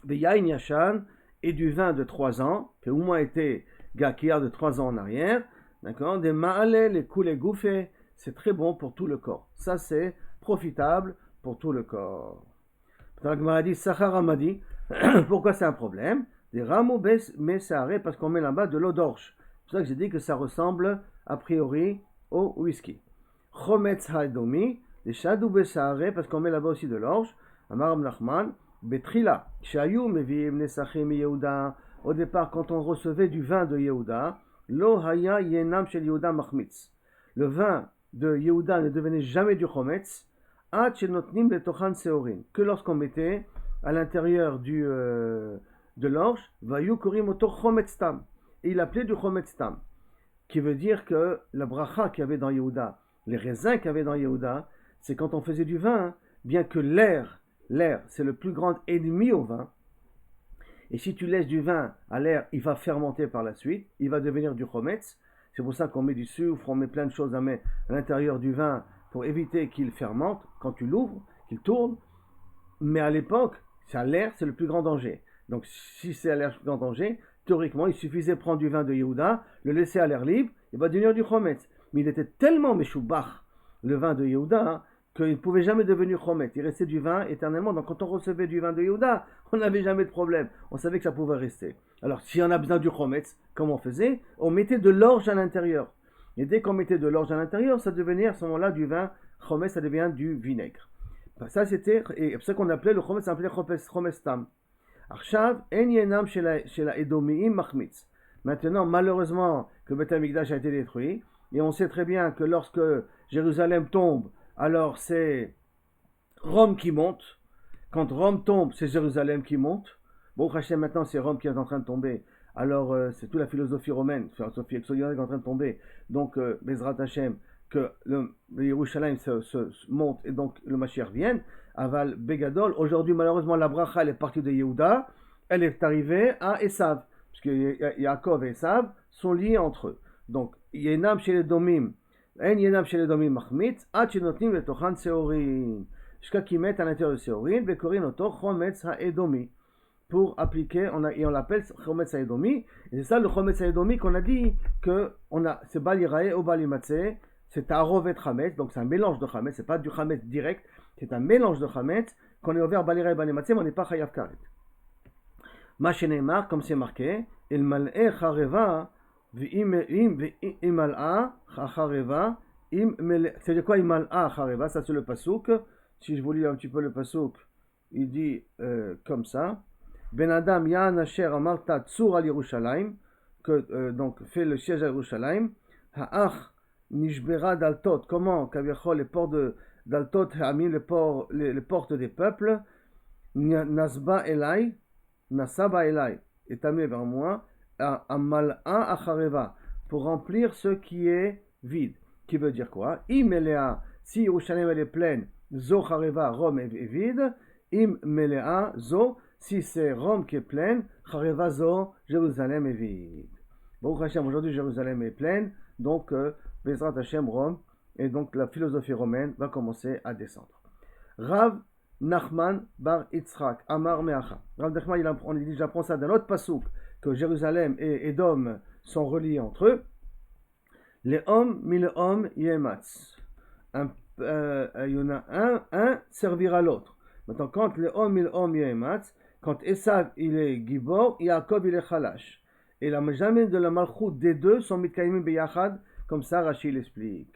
veyain yashan, et du vin de 3 ans, qui a au moins été gakia de 3 ans en arrière, d'accord, des maale, les coulées gouffées, c'est très bon pour tout le corps. Ça, c'est profitable pour tout le corps. Dans la Gemara dit, Sachar Amadi, pourquoi c'est un problème? Des rameaux mais ça arrête parce qu'on met là-bas de l'eau d'orge. C'est pour ça que j'ai dit que ça ressemble a priori au whisky. Chometz hadomi, des shadou besare parce qu'on met là-bas aussi de l'orge. Amaram Nachman, betrila, shayu meviim nesachim Yehuda. Au départ, quand on recevait du vin de Yehuda, lo haya yenam shel Yehuda machmitz. Le vin de Yehuda ne devenait jamais du chometz. Que lorsqu'on mettait à l'intérieur de l'orge, et il appelait du chometztam, qui veut dire que la bracha qu'il y avait dans Yehuda, les raisins qu'il y avait dans Yehuda, c'est quand on faisait du vin, hein, bien que l'air, c'est le plus grand ennemi au vin, et si tu laisses du vin à l'air, il va fermenter par la suite, il va devenir du chometz. C'est pour ça qu'on met du soufre, on met plein de choses à l'intérieur du vin, pour éviter qu'il fermente quand tu l'ouvres, qu'il tourne. Mais à l'époque, c'est à l'air, c'est le plus grand danger. Donc si c'est à l'air le plus grand danger, théoriquement, il suffisait de prendre du vin de Yehuda, le laisser à l'air libre, il va devenir du chometz. Mais il était tellement méchoubach, le vin de Yehuda, hein, qu'il ne pouvait jamais devenir chometz. Il restait du vin éternellement. Donc quand on recevait du vin de Yehuda, on n'avait jamais de problème. On savait que ça pouvait rester. Alors si on a besoin du chometz, comment on faisait? On mettait de l'orge à l'intérieur. Et dès qu'on mettait de l'orge à l'intérieur, ça devenait à ce moment-là du vin chometz, ça devient du vinaigre. Ça c'était, et c'est ça qu'on appelait le chometz, ça s'appelait chometztam. Arshav, en yenam chez la edomiim machmitz. Maintenant, malheureusement, que Beth Amikdash a été détruit, et on sait très bien que lorsque Jérusalem tombe, alors c'est Rome qui monte. Quand Rome tombe, c'est Jérusalem qui monte. Bon, Hachem, maintenant, c'est Rome qui est en train de tomber. Alors, c'est toute la philosophie romaine, la philosophie exodienne est en train de tomber. Donc, Bezrat Hachem, que le Yerushalayim se monte et donc le Mashiach vienne. Aval Begadol. Aujourd'hui, malheureusement, la bracha, elle est partie de Yehuda. Elle est arrivée à Esav. Parce que Yaakov et Esav sont liés entre eux. Donc, Yenam chez les Domim. En Yenam chez les Domim Machmitz. Achinotnim le Tochan Seorin. Jusqu'à qu'ils mettent à l'intérieur de Seorin. Bekorin Oto Chometz HaEdomi. Pour appliquer, et on l'appelle Chometz HaEdomi. Et c'est ça le Chometz HaEdomi qu'on a dit que c'est Balirae ou Balimatse. C'est Arovet Chametz. Donc c'est un mélange de Chametz. C'est pas du Chametz direct. C'est un mélange de Chametz. Qu'on est ouvert Balirae et Balimatse, mais on n'est pas Chayav Karet. Machénémar, comme c'est marqué, il mal'e chareva, v'imal'a chareva, c'est quoi imal'a chareva? Ça c'est le pasouk. Si je vous lis un petit peu le pasouk, il dit comme ça. Ben Adam Yan Asher Amarta Tsur al Yerushalayim, que donc fait le siège à Yerushalayim. Ha'ach Nishbera d'Altot, comment Kaviachol les portes d'Altot Ha'amim les portes des peuples. Nasba Elai. Nasaba Elai est amené vers moi, Amal'a achareva, pour remplir ce qui est vide. Qui veut dire quoi? Im melea, si Yerushalem elle est pleine, zo chareva, Rome est vide. Im melea, zo, si c'est Rome qui est pleine, chareva zo, Jérusalem est vide. Bon, Hashem, aujourd'hui Jérusalem est pleine, donc Bezrat Hashem, Rome, et donc la philosophie romaine va commencer à descendre. Rav Nachman bar Yitzhak, Amar Meacha. Rav Nachman, on dit, j'apprends ça d'un autre pasouk, que Jérusalem et Édom sont reliés entre eux. Les hommes, mille hommes, yematz. Il y en a un servira l'autre. Maintenant, quand les hommes, mille hommes, yematz, quand Esav il est Gibor, Yaakov il est Khalash. Et la jamais de la malchoute des deux sont mitkaimim beyachad, comme ça Rashi l'explique.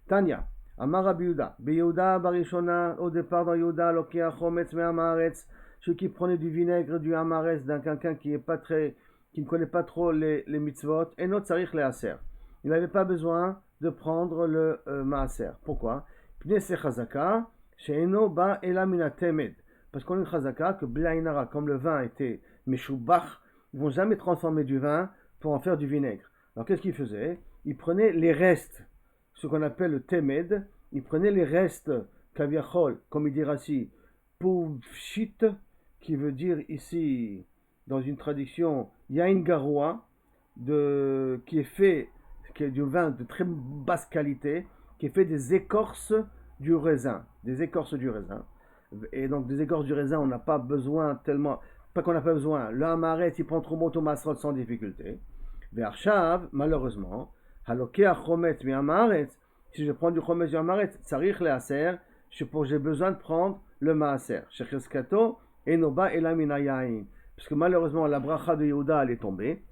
Tanya, Amar Rabbi Yehuda, Yehuda barishona, au départ dans Yehuda, lokia chometz me amaretz, ceux qui prenaient du vinaigre du amaretz d'un quelqu'un qui ne connaît pas trop les mitzvot, et notre sarich le aser. Il n'avait pas besoin de prendre le maaser. Pourquoi? Pnei se chazaka, she'eno ba ela min temed. Parce qu'on a une chazaka que blainara, comme le vin était meshubach, ils ne vont jamais transformer du vin pour en faire du vinaigre. Alors qu'est-ce qu'ils faisaient? Ils prenaient les restes, ce qu'on appelle le temed, ils prenaient les restes kaviachol, comme il dit Rassi, pouvshit, qui veut dire ici, dans une traduction, yain garoua, qui est du vin de très basse qualité, qui est fait des écorces du raisin. Et donc des écorces du raisin, on n'a pas besoin tellement... Pas qu'on n'a pas besoin. Le hamaretz, il prend trop bon au masrot sans difficulté. Ve'arshav, malheureusement, halokea chometz mi hamaretz, si je prends du chometz du hamaretz, sarich le'aser, j'ai besoin de prendre le maaser. Shecheskato, enoba elaminayain. Parce que malheureusement, la bracha de Yehuda, elle est tombée.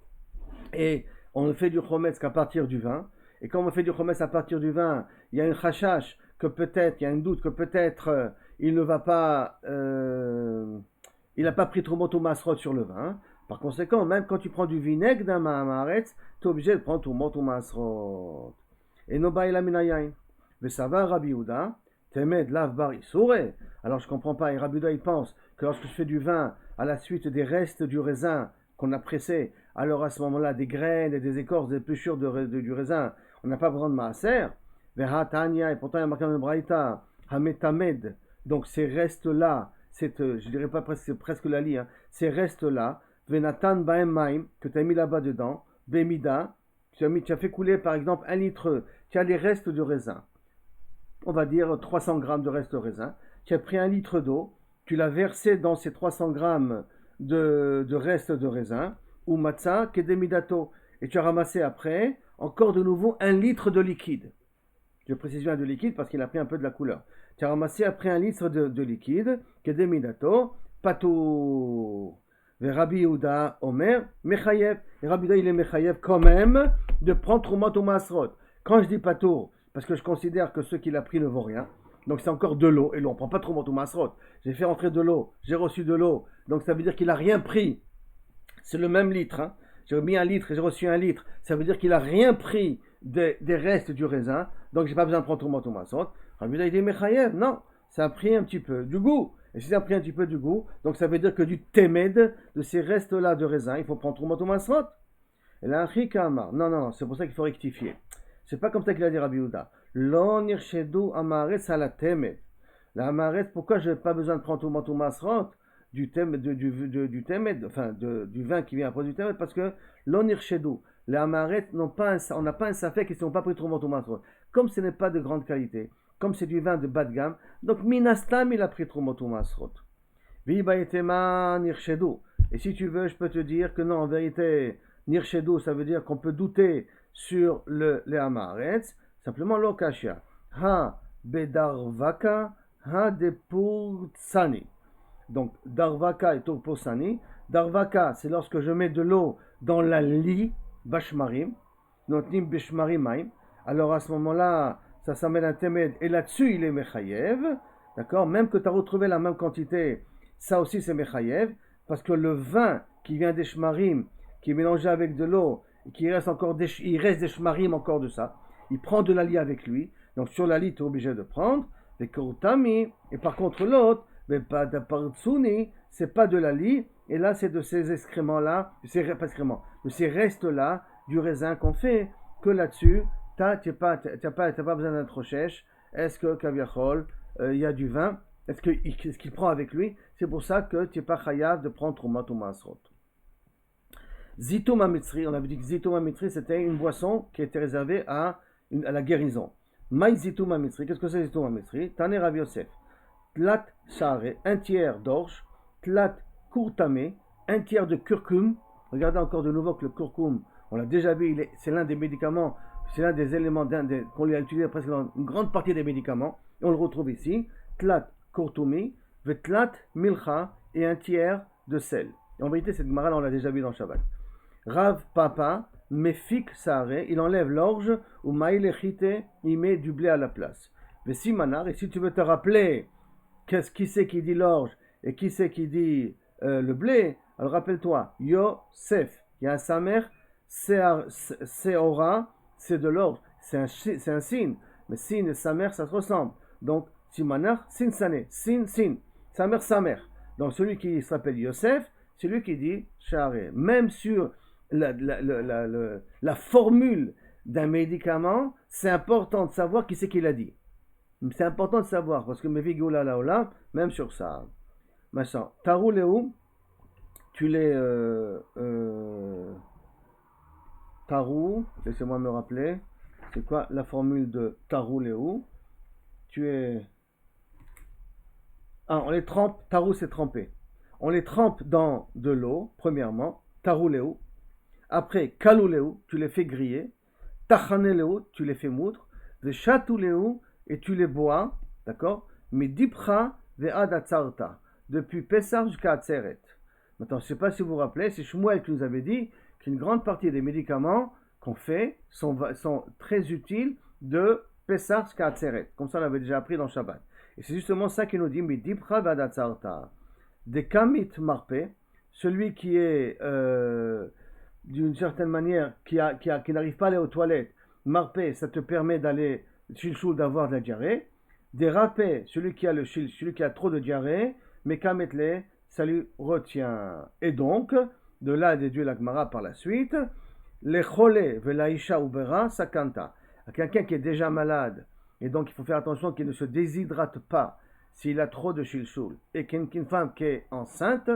Et on ne fait du chometz qu'à partir du vin. Et quand on fait du chometz à partir du vin, il y a une chachash que peut-être, il y a un doute que peut-être il ne va pas... il n'a pas pris trop bon masrot sur le vin. Par conséquent, même quand tu prends du vinaigre d'un ma'amaretz, tu es obligé de prendre tout bon masrot. Et no ba'ila minayain. Mais ça va, Rabbi Yehuda, temed lav bar isure. Alors je comprends pas. Et Rabbi Yehuda, il pense que lorsque je fais du vin à la suite des restes du raisin qu'on a pressé, alors à ce moment-là, des graines et des écorces, des épluchures du raisin, on n'a pas besoin de maaser. Veha tanya, et pourtant il y a marqué dans le braïta, hametamed. Donc ces restes-là, je dirais pas presque, c'est presque la lie, hein. Ces restes-là, venatan baem maim, que tu as mis là-bas dedans, bemida, tu as fait couler par exemple 1 litre, tu as les restes de raisin, on va dire 300 grammes de restes de raisin, tu as pris 1 litre d'eau, tu l'as versé dans ces 300 grammes de restes de raisin, ou matzah, kedemidato, et tu as ramassé après, encore de nouveau 1 litre de liquide. Je précise bien de liquide parce qu'il a pris un peu de la couleur. Tu as ramassé après 1 litre de liquide, kedemidato, patour. Et Rabbi Yehuda Omer, mechayev. Et Rabbi Yehuda, il est mechayev quand même de prendre Troumot ou Masrot. Quand je dis patour, parce que je considère que ce qu'il a pris ne vaut rien, donc c'est encore de l'eau, et l'eau, on ne prend pas Troumot ou Masrot. J'ai fait rentrer de l'eau, j'ai reçu de l'eau, donc ça veut dire qu'il n'a rien pris. C'est le même litre, hein. J'ai mis 1 litre et j'ai reçu 1 litre, ça veut dire qu'il n'a rien pris des restes du raisin, donc je n'ai pas besoin de prendre Troumot ou Masrot. Rabbi Yehuda, il dit mechayev, non, ça a pris un petit peu du goût. Et si ça a pris un petit peu du goût, donc ça veut dire que du temed, de ces restes-là de raisin, il faut prendre Troumot ou Masrot. Et là, non, c'est pour ça qu'il faut rectifier. C'est pas comme ça qu'il a dit Rabbi Yehuda. Lo nirchedu amaretz ala temed. La amaretz, pourquoi je n'ai pas besoin de prendre Troumot ou Masrot du temed, enfin du vin qui vient après du temed, parce que lo nirchedu, les amaretz on n'a pas un safek qui ne sont pas pris Troumot ou Masrot. Comme ce n'est pas de grande qualité, comme c'est du vin de bas de gamme, donc minastam il a pris Troumot ou Masrot. Vibayetema nirchedu. Et si tu veux, je peux te dire que non, en vérité, nirchedu, ça veut dire qu'on peut douter sur les amaretz, simplement lokashia. Ha bedarvaka, ha depurtsani. Donc, darvaka et turpursani. Darvaka, c'est lorsque je mets de l'eau dans la lie, bashmarim, notnim bishmarim maim. Alors à ce moment-là, ça s'amène un temed, et là-dessus il est mechayev, d'accord, même que tu as retrouvé la même quantité, ça aussi c'est mechayev, parce que le vin qui vient des shmarim, qui est mélangé avec de l'eau, et il reste des shmarim encore de ça, il prend de la lie avec lui, donc sur la lie tu es obligé de prendre, les korutami, et par contre l'autre, mais pas de partsuni, c'est pas de la lie, Et là, c'est de ces excréments-là, pas excréments, de ces restes-là du raisin qu'on fait, que là-dessus, t'as pas besoin d'un trochèche. Est-ce que Kaviachol, il y a du vin? Est-ce qu'il prend avec lui? C'est pour ça que tu n'es pas chayav de prendre Troumat ou Maasrot. Zitoum Amitri, on avait dit que Zitoum Amitri, c'était une boisson qui était réservée à la guérison. Maï Zitoum Amitri, qu'est-ce que c'est Zitoum Amitri? Taner Rav Yosef. Tlat Share, un tiers d'orge. Tlat Kurtame, un tiers de curcum. Regardez encore de nouveau que le curcum, on l'a déjà vu, c'est l'un des médicaments, c'est l'un des éléments qu'on a utilisé presque dans une grande partie des médicaments. Et on le retrouve ici. Tlat Kurtumi, Vetlat Milcha, et un tiers de sel. Et en vérité, cette gemara, on l'a déjà vu dans Shabbat. Rav Papa, Mefik Sare, il enlève l'orge, ou Maïlechite, il met du blé à la place. Vesimanar, et si tu veux te rappeler qui c'est qui dit l'orge et qui c'est qui dit le blé, alors rappelle-toi, Yosef, il y a un samer, Seora, c'est de l'orge, c'est un signe, mais sin et samer, ça se ressemble. Donc, Simanar, sin sané, sin, samer. Donc, celui qui s'appelle Yosef, c'est lui qui dit Share. Même sur la formule d'un médicament, c'est important de savoir qui c'est qui l'a dit. C'est important de savoir, parce que Mevigoula Laola, même sur ça. Machin. Tarou Léou, tu les. Tarou, laissez-moi me rappeler. C'est quoi la formule de Tarou Léou? Tu es. Ah, on les trempe. Tarou, c'est trempé. On les trempe dans de l'eau, premièrement. Tarou Léou. Après, Kalou Léou, tu les fais griller. Tachane Léou, tu les fais moudre. De Chatou Léou, et tu les bois, d'accord? Mais dipra ve'ad atzarta, depuis Pessah jusqu'à Atzeret. Maintenant, je ne sais pas si vous vous rappelez, c'est Shmuel qui nous avait dit qu'une grande partie des médicaments qu'on fait sont très utiles de Pessah jusqu'à Atzeret. Comme ça, on l'avait déjà appris dans Shabbat. Et c'est justement ça qu'il nous dit, mais dipra ve'ad atzarta. Des kamit marpe, celui qui est d'une certaine manière, qui n'arrive pas à aller aux toilettes, marpe, ça te permet d'aller Shilshul, d'avoir de la diarrhée. Des rapés, celui qui a trop de diarrhée, mais kametle, ça lui retient. Et donc, de là déduit la Gemara par la suite, les cholé velaisha ubera sakanta. Quelqu'un qui est déjà malade, et donc il faut faire attention qu'il ne se déshydrate pas s'il a trop de shilshul. Et qu'une femme qui est enceinte,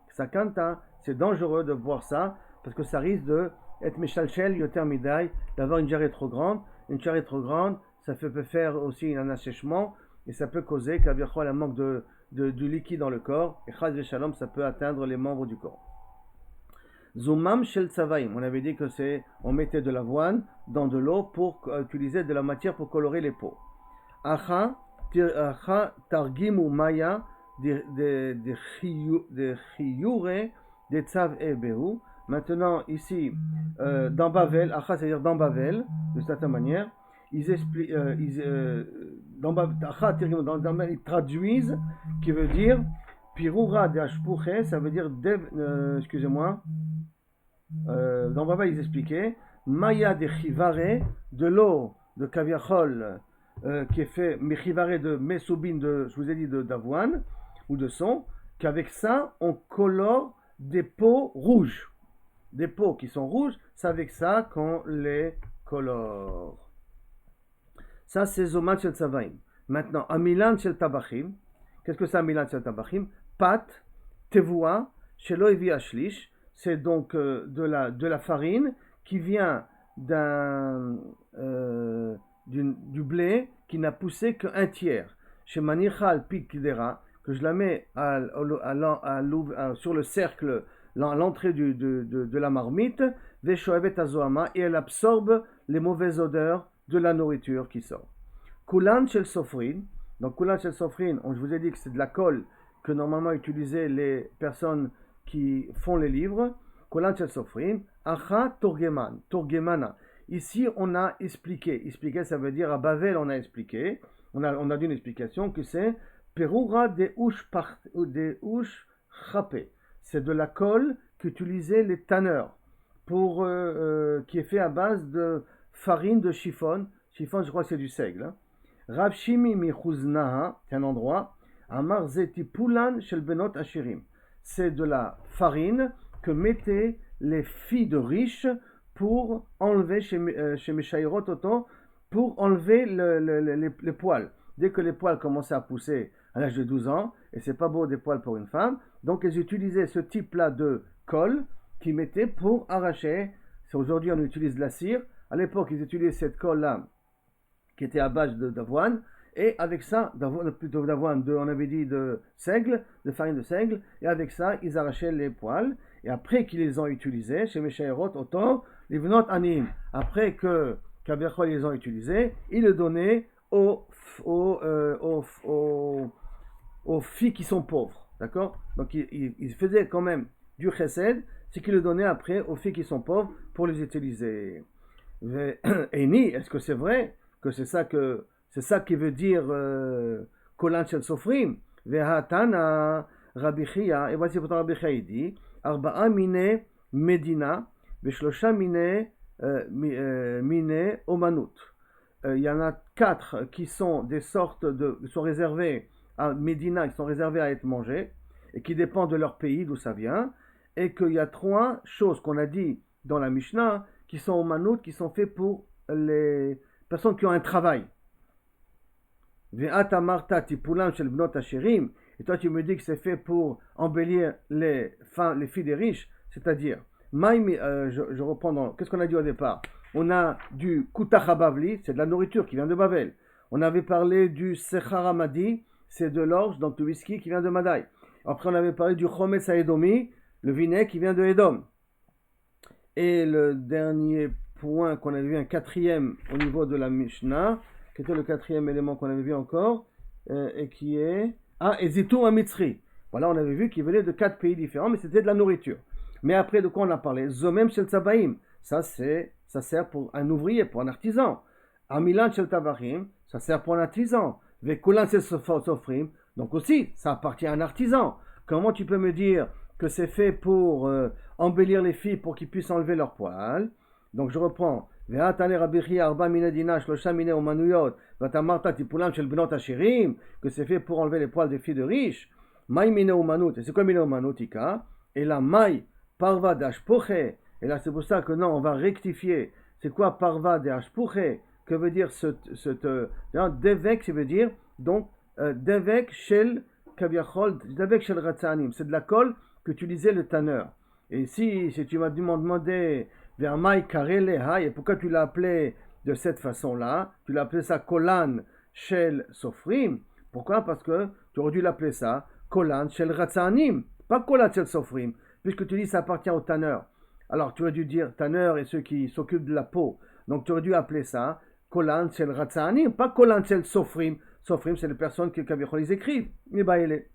sakanta, c'est dangereux de boire ça, parce que ça risque d'être meshalchel, yoter midai, d'avoir une diarrhée trop grande. Une diarrhée trop grande, ça peut faire aussi un assèchement et ça peut causer un manque du liquide dans le corps. Et chaz shalom, ça peut atteindre les membres du corps. Zumam shel tzavaim, on avait dit que on mettait de l'avoine dans de l'eau pour utiliser de la matière pour colorer les peaux. Acha targimu maya de chiyure de tzav ebehu. Maintenant, ici, dans Bavel, Acha, c'est-à-dire dans Bavel, de certaine manière, ils traduisent, qui veut dire Pirura de Ashpuche, ça veut dire, excusez-moi, dans Bavel, ils expliquaient Maya de Chivare, de l'eau de Kaviachol, qui est fait, Mechivare de Mesoubine, je vous ai dit d'avoine, ou de son, qu'avec ça, on colore des peaux rouges. Des peaux qui sont rouges, c'est avec ça qu'on les colore. Ça, c'est Zoman Shel Tzavaim. Maintenant, Amilan Shel Tabachim. Qu'est-ce que c'est Amilan Shel Tabachim? Pat, Tevoua, Shelo Evi Ashlish. C'est donc de la farine qui vient du blé qui n'a poussé qu'un tiers. Chez Manichal Pikidera, que je la mets sur le cercle, l'entrée de la marmite, Veshoevet Azoama, et elle absorbe les mauvaises odeurs de la nourriture qui sort. Kulan Shel Sofrin, donc Kulan Shel Sofrin, je vous ai dit que c'est de la colle que normalement utilisaient les personnes qui font les livres. Kulan Shel Sofrin, Acha Torgemana. Ici, on a expliqué. Expliquer, ça veut dire à Bavel, on a expliqué. On a dit une explication que c'est Perura de Ush Chapé. C'est de la colle qu'utilisaient les tanneurs qui est fait à base de farine de chiffon. Chiffon, je crois que c'est du seigle. Hein. Rav Shimi Michuznaha, c'est un endroit. Amar Zeti Pulan Shel Benot Ashirim. c'est de la farine que mettaient les filles de riches pour enlever chez Meshaïrot Oto, pour enlever les poils. Dès que les poils commençaient à pousser à l'âge de 12 ans, et c'est pas beau des poils pour une femme, donc elles utilisaient ce type-là de colle qu'ils mettaient pour arracher. Aujourd'hui on utilise de la cire, à l'époque ils utilisaient cette colle-là qui était à base d'avoine, et avec ça, plutôt d'avoine, on avait dit de seigle, de farine de seigle, et avec ça, ils arrachaient les poils, et après qu'ils les ont utilisés, chez Meshaïrot, autant, les venot anim, après que Kaberchol les ont utilisés, ils le donnaient aux filles qui sont pauvres, d'accord? Donc ils faisaient quand même du chesed, c'est qu'ils le donnaient après aux filles qui sont pauvres pour les utiliser. Et ni, est-ce que c'est vrai que c'est ça qui veut dire Kolan Shel Sofrim? Vehatana Rabbi Chia, et voici pourtant Rabbi Chia dit Arba'a mine Medina, Veshlosha mine Omanut. Il y en a 4 qui sont des sortes qui sont réservés à Medina, qui sont réservés à être mangés, et qui dépendent de leur pays, d'où ça vient, et qu'il y a 3 choses qu'on a dit dans la Mishnah, qui sont Omanut, qui sont faits pour les personnes qui ont un travail. Et toi tu me dis que c'est fait pour embellir les filles des riches, c'est-à-dire, je reprends qu'est-ce qu'on a dit au départ? On a du Kutachabavli, c'est de la nourriture qui vient de Babel. On avait parlé du Secharamadi, c'est de l'orge, donc du whisky qui vient de Madaï. Après on avait parlé du Chometz Edomi, le vinaigre qui vient de Edom. Et le dernier point qu'on avait vu, un 4e au niveau de la Mishnah, qui était le 4e élément qu'on avait vu encore, et qui est... et Zitoum Amitzri. Voilà, on avait vu qu'il venait de 4 pays différents, mais c'était de la nourriture. Mais après, de quoi on a parlé? Zomem Shel Tzabaim. Ça sert pour un ouvrier, pour un artisan. Amilan Shel Tavachim, ça sert pour un artisan. Vekulan Shel Sofrim, donc aussi, ça appartient à un artisan. Comment tu peux me dire que c'est fait pour embellir les filles pour qu'ils puissent enlever leurs poils? Donc je reprends. Que c'est fait pour enlever les poils des filles de riches. Et c'est quoi mine omanutika? Et la maï parva d'ashpoche. Et là c'est pour ça que non, on va rectifier. C'est quoi parva d'ashpoche? Que veut dire devek, ça veut dire donc devek shel kaviachol, devek shel ratzanim. C'est de la colle qu'utilisait le tanneur. Et si tu m'as demandé vers Maï Karele Hay, et pourquoi tu l'as appelé de cette façon-là? Tu l'as appelé ça Kolan Shel Sofrim. Pourquoi? Parce que tu aurais dû l'appeler ça Kolan Shel Ratzanim, pas Kolan Shel Sofrim, puisque tu dis ça appartient au tanneur. Alors tu aurais dû dire tanneur et ceux qui s'occupent de la peau. Donc tu aurais dû appeler ça Kolan Shel Ratzanim, pas Kolan Shel Sofrim. Sofrim, c'est les personnes qui ils écrivent. Mais bah il est.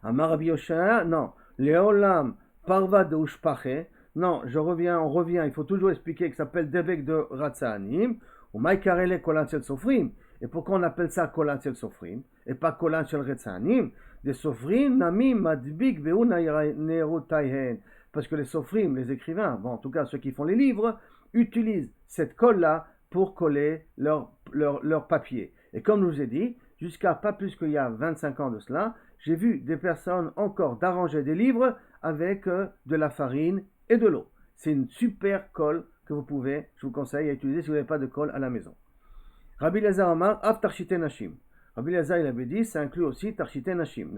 Amar Rabbi Yoshua, non. Leolam Parva de Ushpache. Non, on revient, il faut toujours expliquer que ça s'appelle Devek de Ratzanim, ou Maïkarele Kolan Shel Sofrim. Et pourquoi on appelle ça Kolan Shel Sofrim, et pas Kolan Shel Ratzanim? Des Sofrim, Nami, Madbik, Veuna Nerutaihen. Parce que les Sofrim, les écrivains, bon, en tout cas ceux qui font les livres, utilisent cette colle-là pour coller leur papier. Et comme je vous ai dit, jusqu'à pas plus qu'il y a 25 ans de cela, j'ai vu des personnes encore d'arranger des livres avec de la farine et de l'eau. C'est une super colle que je vous conseille à utiliser si vous n'avez pas de colle à la maison. Rabbi Elazar Amar, Av Tarshite Nashim. Rabbi Elazar, il avait dit, ça inclut aussi Tarshite Nashim.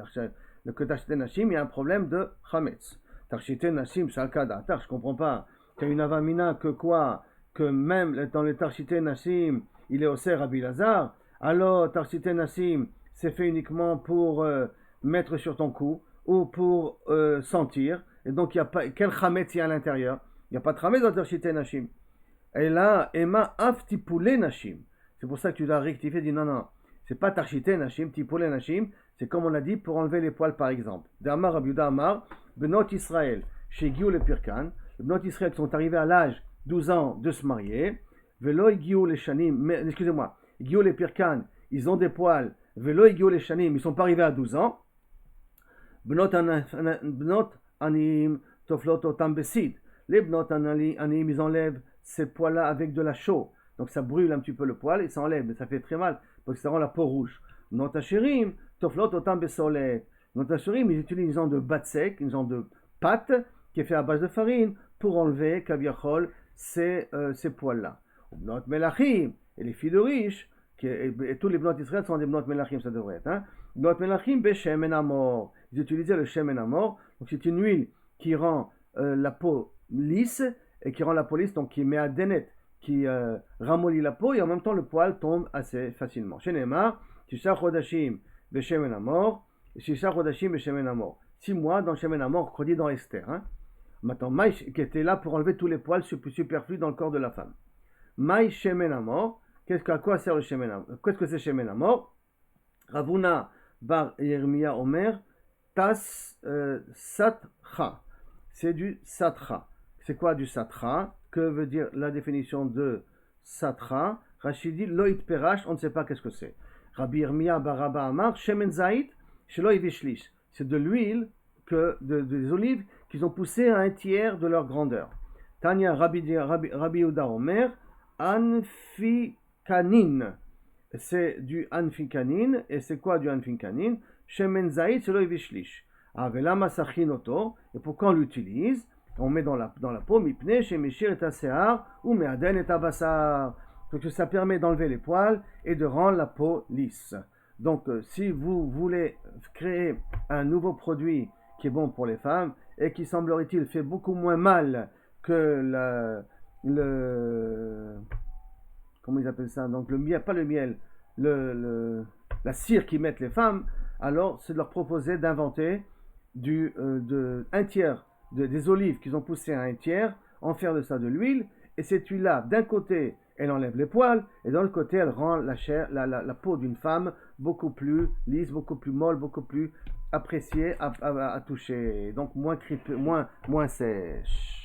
Que Tarshite Nashim, il y a un problème de Chametz. Tarshite Nashim, c'est un cas d'Atar, je ne comprends pas. Tu as une avamina que même dans les Tarshite Nashim, il est aussi Rabbi Elazar. Alors, Tarshite Nashim, c'est fait uniquement pour mettre sur ton cou ou pour sentir. Et donc, il n'y a pas. Quel chametz il y a à l'intérieur? Il n'y a pas de chametz dans Tarshite Nashim. Et là, Emma af tipule Nashim. C'est pour ça que tu dois rectifier, dis non, c'est pas Tarshite Nashim, tipule Nashim. C'est comme on l'a dit pour enlever les poils, par exemple. D'Amar Rabbi Yehuda Amar, Benot Israël, chez Giou le Pirkan. Les Benot Israël qui sont arrivés à l'âge 12 ans de se marier. Velo Giou les Shanim, excusez-moi, Giou les Pirkan, ils ont des poils. Velo Giou les Shanim, ils ne sont pas arrivés à 12 ans. Benot Anim, Toflot Otam Besid. Les Benot Anim, ils enlèvent ces poils-là avec de la chaux. Donc ça brûle un petit peu le poil et ça enlève, mais ça fait très mal parce que ça rend la peau rouge. Benot Asherim, Toflot Otam Besolet. Dans Tashurim, ils utilisent une sorte de batsek, une sorte de pâte qui est faite à base de farine pour enlever, kaviachol, ces poils-là. Bnot Melachim, et les filles de riches, et tous les bnot Israël sont des bnot Melachim, ça devrait être. Hein? Bnot Melachim, beshemen amor. Ils utilisaient le shemen amor, donc c'est une huile qui rend la peau lisse, et qui rend la peau lisse, donc qui met à denet, qui ramollit la peau, et en même temps le poil tombe assez facilement. Shenemar, Tisha Chodashim, beshemen amor, Tisha Chodashim, beshemen amor. 6 mois dans le shemen amor, qu'on dit dans Esther. Hein? Maintenant, Maïch, qui était là pour enlever tous les poils superflus dans le corps de la femme. Maï shemen amor, à quoi sert le shemen amor? Qu'est-ce que c'est shemen amor? Ravuna bar Yermia Omer, tas satcha. C'est du satra. C'est quoi du satra? Que veut dire la définition de satra? Rachid dit loït perash, on ne sait pas qu'est-ce que c'est. Rabbi Yermia bar Rabba Amar, shemen zait, shelo vishlish. C'est de l'huile, des olives qu'ils ont poussé à 1/3 de leur grandeur. Tanya Rabbi Yehuda Omer, Anfikanin. C'est du anfikanin. Et c'est quoi du anfikanin? Shemen zaït shelo vishlish. Avelama sachinoto. Et pourquoi on l'utilise? On met dans la peau, mipne, shemishir et asear, ou meaden et abasar. Parce que ça permet d'enlever les poils et de rendre la peau lisse. Donc, si vous voulez créer un nouveau produit qui est bon pour les femmes et qui, semblerait-il, fait beaucoup moins mal que comment ils appellent ça? Donc, le miel, pas le miel, la cire qu'ils mettent les femmes, alors c'est de leur proposer d'inventer un tiers des olives qu'ils ont poussées à 1/3, en faire de ça de l'huile, et cette huile-là, d'un côté, elle enlève les poils, et d'un autre côté, elle rend la chair, la peau d'une femme beaucoup plus lisse, beaucoup plus molle, beaucoup plus appréciée à toucher, donc moins sèche.